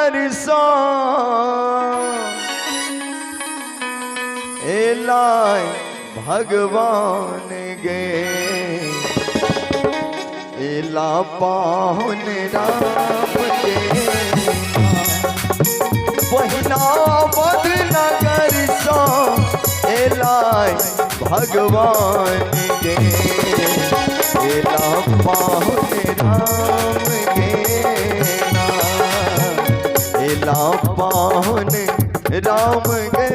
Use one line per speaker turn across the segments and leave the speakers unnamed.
नगर सो एलाय भगवान गे एला पाहुन राम गे बहिना बद नगर सो एलाय भगवान गे एला पाहुन राम गे एला पाहुन राम गे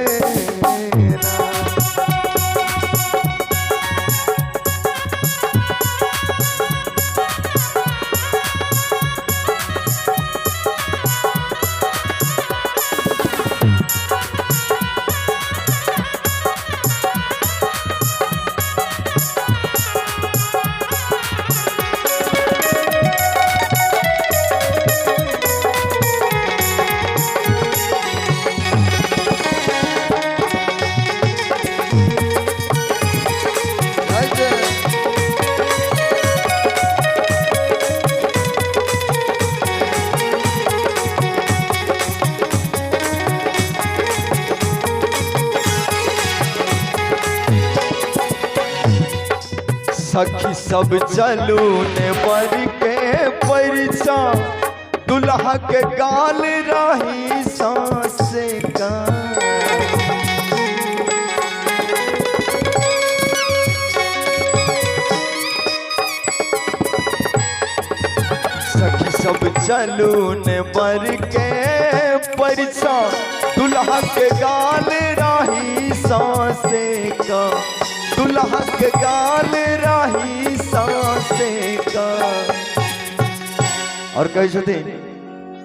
सखी सब चलू ने बर के परिचा दुल्हा के गाल रही सांस का सखी सब चलू ने बर के परिचा दुल्हा के गाल रही सांस का दुल्हा के गाल रही सांसे का और कही छथि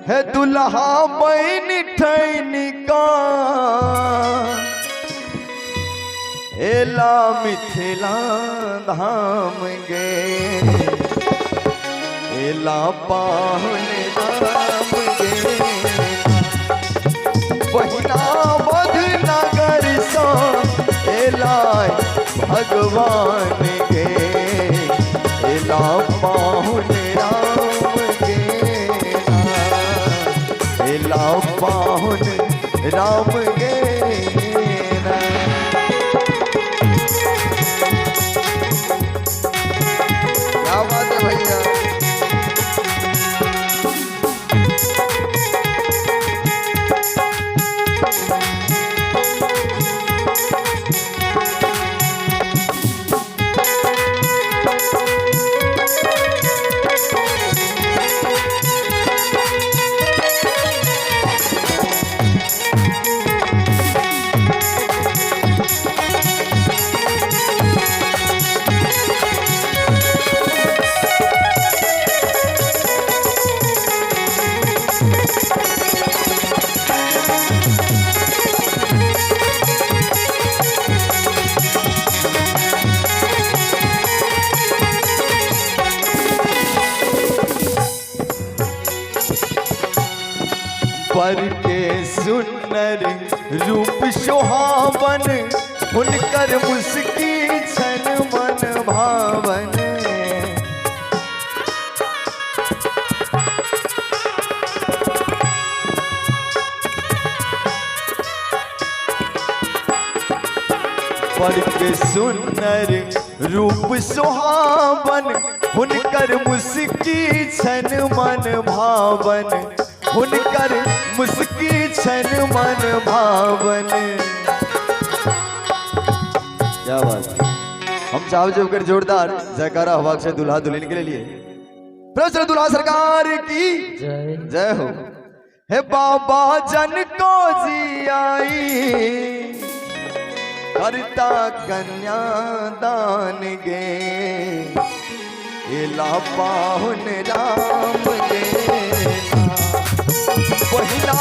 है दुल्हा बन ठैन का एला मिथिला धाम गे एला पाहुन राम गे बहिना बध नगर सो एलाय भगवान गे एला पाहुन राम गे एला पाहुन राम गे क्या बात है भैया। बर के सुंदर रूप सुहावन हुनकर मुस्की छन मन भावन बर के सुंदर रूप सुहावन हुनकर मुस्की छन मन भावन हुनकर मुस्की छन मन भावन। क्या बात है। हम चाहो जब कर जोरदार जयकारा हवा से दुल्हा दुल्हन के लिए प्रश्न दुल्हा सरकार की जय जय हो। हे बाबा जन को जी आई करता कन्या दान गे एला पाहुन राम गे पहिला